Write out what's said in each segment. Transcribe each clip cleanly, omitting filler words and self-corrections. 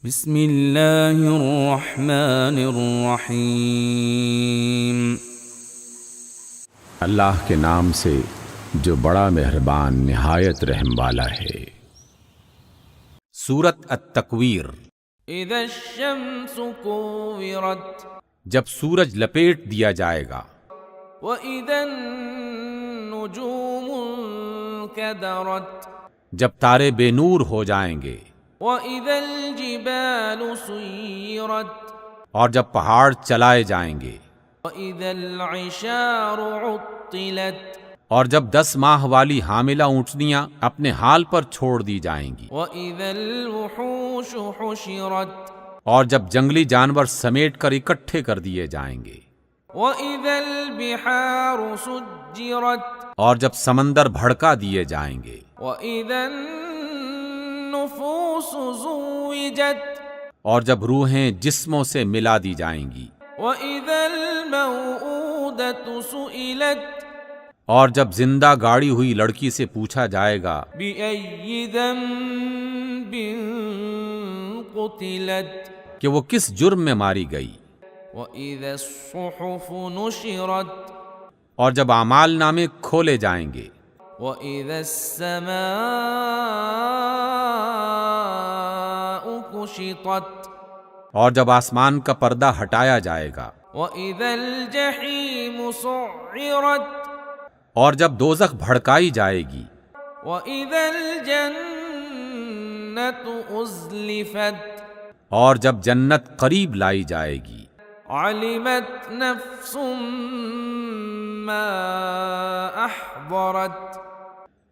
بسم اللہ الرحمن الرحیم۔ اللہ کے نام سے جو بڑا مہربان نہایت رحم والا ہے۔ سورۃ التکویر۔ اذا الشمس كورت جب سورج لپیٹ دیا جائے گا۔ واذا النجوم انكدرت جب تارے بے نور ہو جائیں گے۔ واذا الجبال سيرت اور جب پہاڑ چلائے جائیں گے۔ واذا العشار عطلت اور جب 10 ماہ والی حاملہ اونٹنیاں اپنے حال پر چھوڑ دی جائیں گی۔ واذا الوحوش حشرت اور جب جنگلی جانور سمیٹ کر اکٹھے کر دیے جائیں گے۔ واذا البحار سجرت اور جب سمندر بھڑکا دیے جائیں گے۔ واذا النفوس زوجت اور جب روحیں جسموں سے ملا دی جائیں گی۔ وَإِذَا الْمَوْءُودَةُ سُئِلَتْ اور جب زندہ گاڑی ہوئی لڑکی سے پوچھا جائے گا بِأَيِّ ذَنبٍ قُتِلَتْ کہ وہ کس جرم میں ماری گئی۔ وَإِذَا الصُّحُفُ نُشِرَتْ اور جب اعمال نامے کھولے جائیں گے۔ وَإِذَا السَّمَاءُ كُشِطَتْ اور جب آسمان کا پردہ ہٹایا جائے گا۔ وَإِذَا الْجَحِيمُ سُعِّرَتْ اور جب دوزخ بھڑکائی جائے گی۔ وَإِذَا الْجَنَّةُ أُزْلِفَتْ اور جب جنت قریب لائی جائے گی۔ عَلِمَتْ نَفْسٌ مَّا أَحْضَرَتْ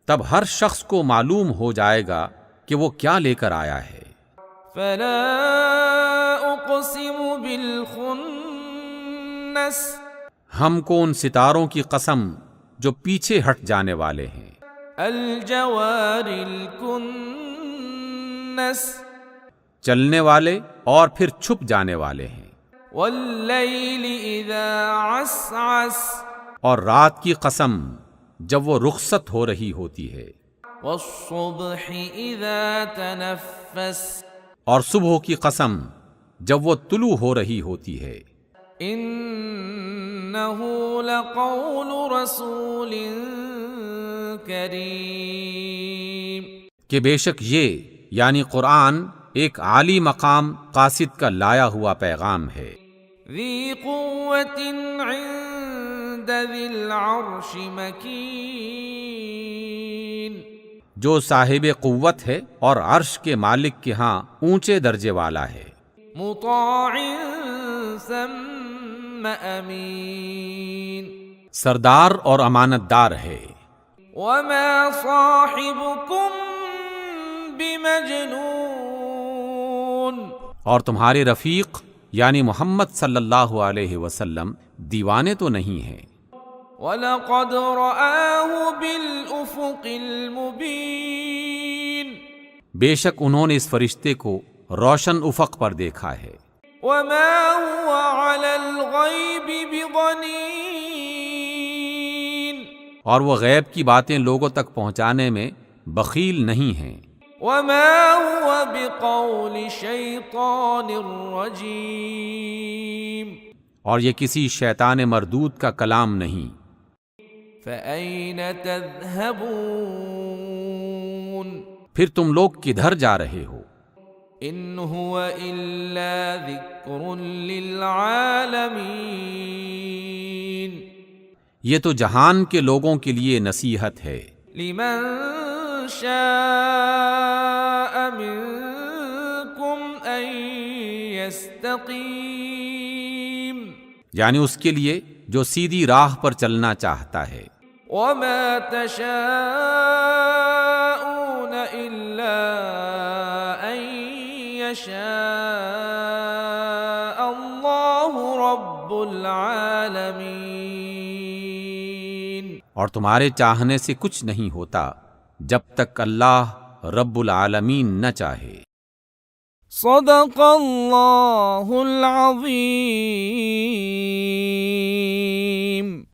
تب ہر شخص کو معلوم ہو جائے گا کہ وہ کیا لے کر آیا ہے۔ فَلَا أُقْسِمُ بِالْخُنَّسِ ہم کو ان ستاروں کی قسم جو پیچھے ہٹ جانے والے ہیں۔ الْجَوَارِ الْكُنَّسِ چلنے والے اور پھر چھپ جانے والے ہیں۔ وَاللَّيْلِ إِذَا عَسْعَسَ اور رات کی قسم جب وہ رخصت ہو رہی ہوتی ہے۔ وَالصُّبْحِ إِذَا تَنَفَّسَ اور صبح کی قسم جب وہ طلوع ہو رہی ہوتی ہے۔ إِنَّهُ لَقَوْلُ رَسُولٍ كَرِيمٍ کہ بے شک یہ یعنی قرآن ایک عالی مقام قاصد کا لایا ہوا پیغام ہے۔ ذِي قُوَّةٍ عِندَ ذِي الْعَرْشِ مَكِينٍ جو صاحب قوت ہے اور عرش کے مالک کے ہاں اونچے درجے والا ہے۔ مُطَاعٍ ثَمَّ أَمِينٍ سردار اور امانت دار ہے۔ وَمَا صَاحِبُكُم بِمَجْنُونٍ اور تمہارے رفیق یعنی محمد صلی اللہ علیہ وسلم دیوانے تو نہیں ہیں۔ وَلَقَدْ رَآهُ بِالْأُفُقِ الْمُبِينِ بے شک انہوں نے اس فرشتے کو روشن افق پر دیکھا ہے۔ وَمَا هُوَ عَلَى الْغَيْبِ بِضَنِينٍ اور وہ غیب کی باتیں لوگوں تک پہنچانے میں بخیل نہیں ہیں۔ وَمَا هُوَ بِقَوْلِ شَيْطَانٍ رَجِيمٍ اور یہ کسی شیطان مردود کا کلام نہیں۔ فَأَيْنَ تَذْهَبُونَ پھر تم لوگ کدھر جا رہے ہو؟ إِنْ هُوَ إِلَّا ذِكْرٌ لِّلْعَالَمِينَ یہ تو جہان کے لوگوں کے لیے نصیحت ہے۔ لِمَن شَاءَ مِنكُمْ أَن يَسْتَقِيمَ یعنی اس کے لیے جو سیدھی راہ پر چلنا چاہتا ہے۔ وَمَا تَشَاءُونَ إِلَّا أَن يَشَاءَ اللَّهُ رَبُّ الْعَالَمِينَ اور تمہارے چاہنے سے کچھ نہیں ہوتا جب تک اللہ رب العالمین نہ چاہے۔ صدق اللہ العظیم۔